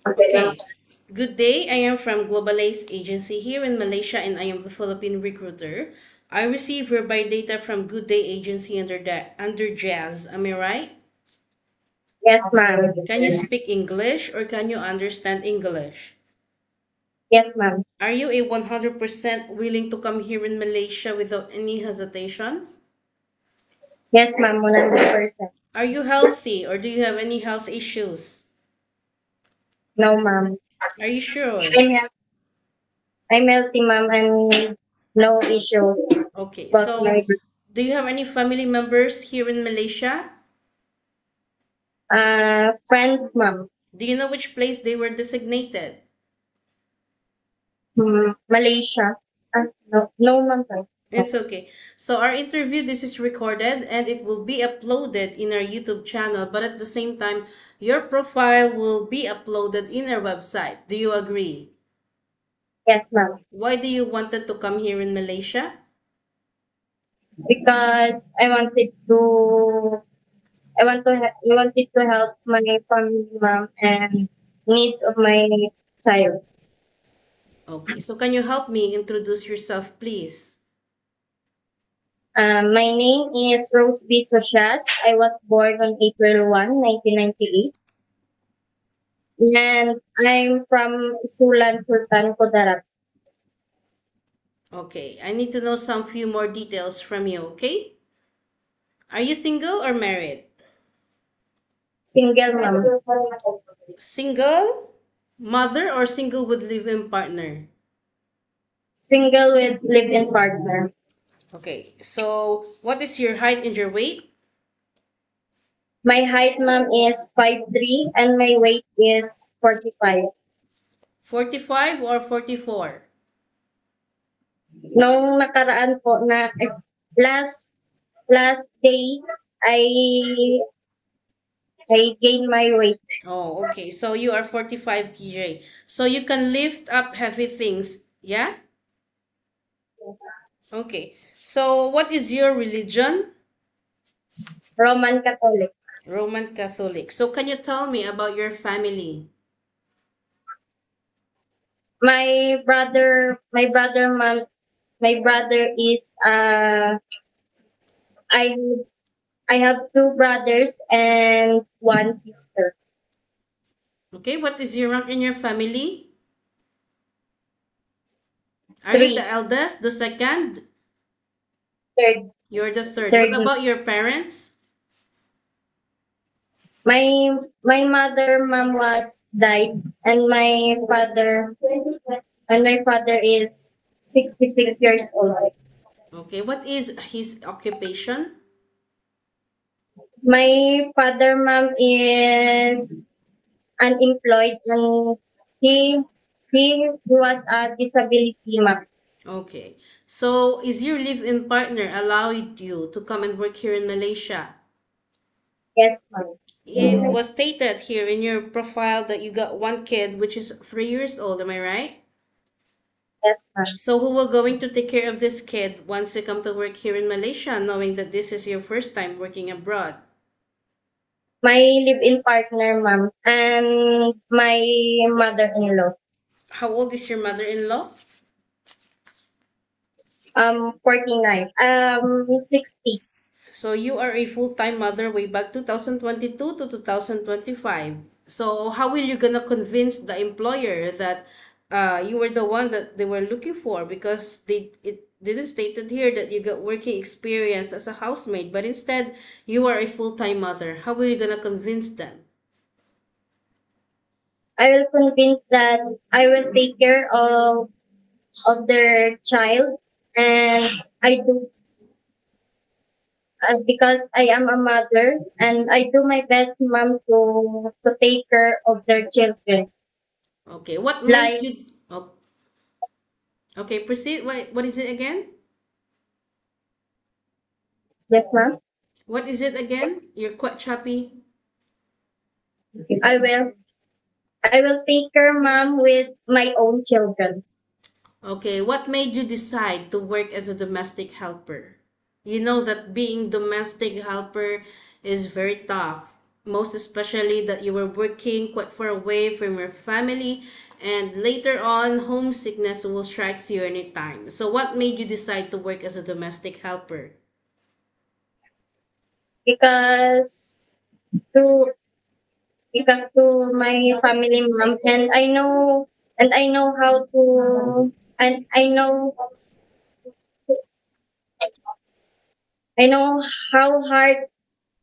Okay. Good day. I am from Global Ace Agency here in Malaysia and I am the Philippine recruiter. I receive hereby data from Good Day Agency under Jazz. Am I right? Yes, ma'am. Can you speak English or can you understand English? Yes, ma'am. Are you a 100% willing to come here in Malaysia without any hesitation? Yes, ma'am. 100%. Are you healthy or do you have any health issues? No, ma'am. Are you sure? I'm, health- I'm healthy, ma'am, and no issue Okay, about my so do you have any family members here in Malaysia? friends, ma'am. Do you know which place they were designated? Malaysia. No, no, ma'am. It's okay. So our interview, this is recorded and it will be uploaded in our YouTube channel, but at the same time, your profile will be uploaded in our website. Do you agree? Yes, ma'am. Why do you wanted to come here in Malaysia? Because I wanted to help my family, ma'am, and needs of my child. Okay, so can you help me introduce yourself, please? My name is Rose B. Socias. I was born on April 1, 1998. And I'm from Sulan, Sultan Kudarat. Okay, I need to know some few more details from you, okay? Are you single or married? Single mom. Single mother or single with live-in partner? Single with live-in partner. Okay, so what is your height and your weight? My height, ma'am, is 5'3", and my weight is 45. 45 or 44? Nung nakaraan po na last day, I I gained my weight. Oh, okay. So you are 45 kg. So you can lift up heavy things, yeah? Okay. So what is your religion? Roman Catholic. Roman Catholic. So can you tell me about your family? Ma'am, my brother is I I have two brothers and one sister. Okay, what is your rank in your family? Are you the Three. eldest, the second? Third. You're the third. What Third. about your parents? My mother mom was died, and my father is 66 years old. Okay, what is his occupation? My father mom is unemployed, and he he was a disability mom. Okay. So is your live-in partner allowed you to come and work here in Malaysia? Yes, ma'am. It was stated here in your profile that you got one kid which is 3 years old, am I right? Yes, ma'am. So who will going to take care of this kid once you come to work here in Malaysia, knowing that this is your first time working abroad? My live-in partner mom and my mother-in-law. How old is your mother-in-law? 49. 60. So you are a full-time mother way back 2022 to 2025. So how will you gonna convince the employer that you were the one that they were looking for, because it didn't stated here that you got working experience as a housemaid, but instead you are a full-time mother. How will you gonna convince them? I will convince that I will take care of their child, and I do because I am a mother, and I do my best, mom, to take care of their children. Okay, what made Like, you oh, okay, proceed. What is it again? yes, ma'am. What is it again? You're quite choppy. I will I will take care, mom, with my own children. Okay, what made you decide to work as a domestic helper? You know that being domestic helper is very tough. most especially that you were working quite far away from your family, and later on, homesickness will strike you anytime. So, what made you decide to work as a domestic helper? because to because to my family, mom, and I know how to and I know how hard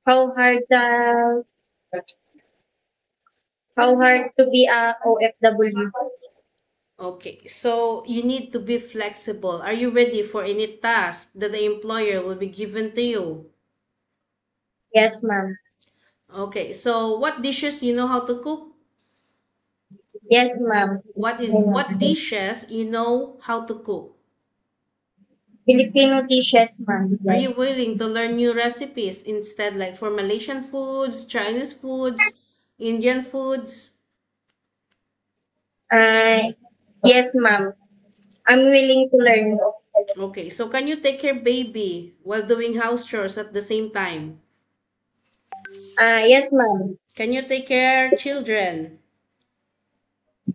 how hard the how hard to be a OFW. Okay, so you need to be flexible. Are you ready for any task that the employer will be given to you? Yes, ma'am. Okay, so what dishes you know how to cook? Yes, ma'am. What dishes you know how to cook? Filipino dishes, ma'am. Are you willing to learn new recipes instead, like for Malaysian foods, Chinese foods, Indian foods? Uh, yes, ma'am. I'm willing to learn. Okay, so can you take care baby while doing house chores at the same time? Yes, ma'am. Can you take care children?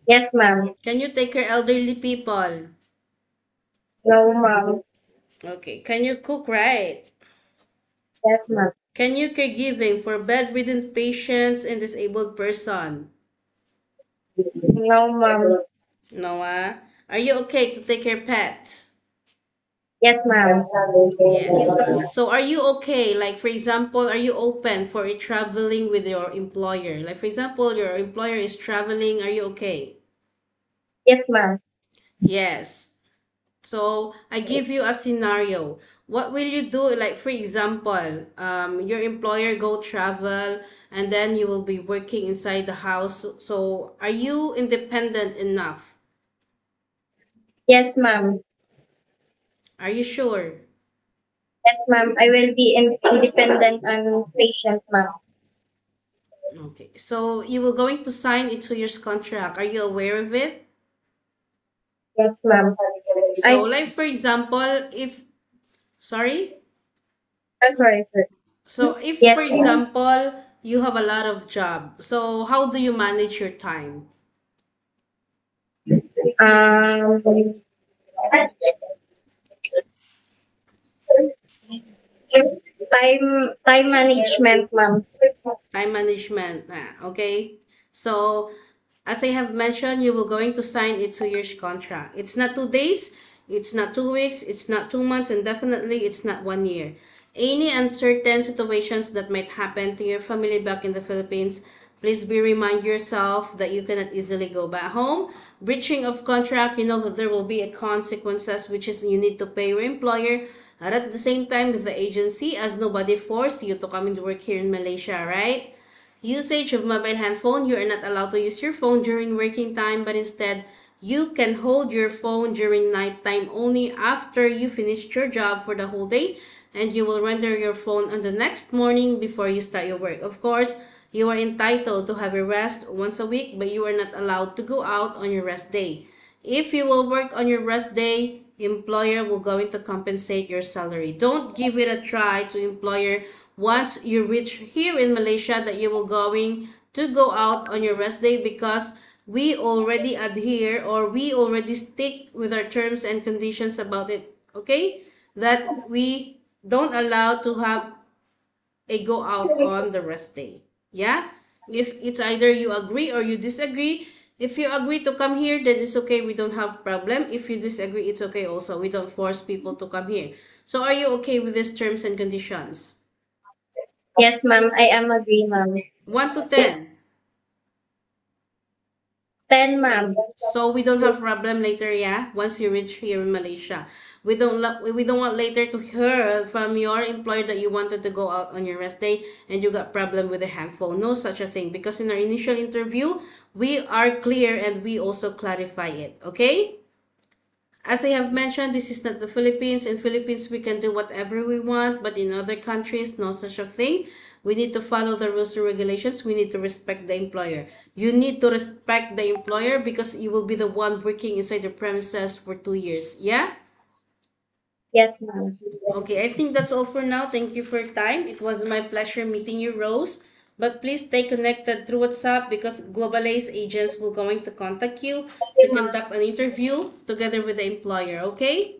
Yes, ma'am. Can you take care elderly people? No, ma'am. Okay, can you cook right? Yes, ma'am. Can you caregiving for bedridden patients and disabled person? No, ma'am. Noah, are you okay to take care pets? Yes, ma'am. Yes. So are you okay? Like for example, are you open for a traveling with your employer? Like for example, your employer is traveling, are you okay? Yes, ma'am. Yes. So I give you a scenario. What will you do? Like for example, your employer go travel and then you will be working inside the house. So are you independent enough? Yes, ma'am. Are you sure? Yes, ma'am. I will be independent and patient, ma'am. Okay. So you will going to sign a 2 years contract. Are you aware of it? Yes, ma'am. So I like for example, if sorry? sorry, sir. So if for Yes, ma'am. example, you have a lot of job. So how do you manage your time? Um, time management, ma'am. Time management. Okay. So as I have mentioned, you will going to sign a 2 years contract. It's not 2 days, it's not 2 weeks, it's not 2 months, and definitely it's not 1 year. Any uncertain situations that might happen to your family back in the Philippines, please be remind yourself that you cannot easily go back home. Breaching of contract, you know that there will be a consequences, which is you need to pay your employer. And at the same time with the agency, as nobody forced you to come into work here in Malaysia, right? Usage of mobile handphone, you are not allowed to use your phone during working time, but instead, you can hold your phone during night time only after you finished your job for the whole day, and you will render your phone on the next morning before you start your work. Of course, you are entitled to have a rest once a week, but you are not allowed to go out on your rest day. If you will work on your rest day, employer will going to compensate your salary. Don't give it a try to employer once you reach here in Malaysia that you will going to go out on your rest day, because we already adhere or we already stick with our terms and conditions about it, okay? That we don't allow to have a go out on the rest day. Yeah? If it's either you agree or you disagree, if you agree to come here, then it's okay. We don't have problem. If you disagree, it's okay also. We don't force people to come here. So are you okay with these terms and conditions? Yes, ma'am. I am agree, ma'am. 1 to 10. 10, ma'am. So we don't have problem later, yeah? Once you reach here in Malaysia. We don't want later to hear from your employer that you wanted to go out on your rest day and you got problem with the handphone. No such a thing, because in our initial interview, we are clear and we also clarify it, okay? As I have mentioned, this is not the Philippines. In Philippines, we can do whatever we want, but in other countries, no such a thing. We need to follow the rules and regulations. We need to respect the employer. You need to respect the employer because you will be the one working inside the premises for 2 years. Yeah? Yes, ma'am. Okay, I think that's all for now. Thank you for your time. It was my pleasure meeting you, Rose. But please stay connected through WhatsApp because Global Ace agents will going to contact you to Okay, ma'am. conduct an interview together with the employer, okay?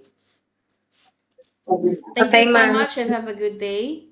Thank you Okay, so ma'am. much and have a good day.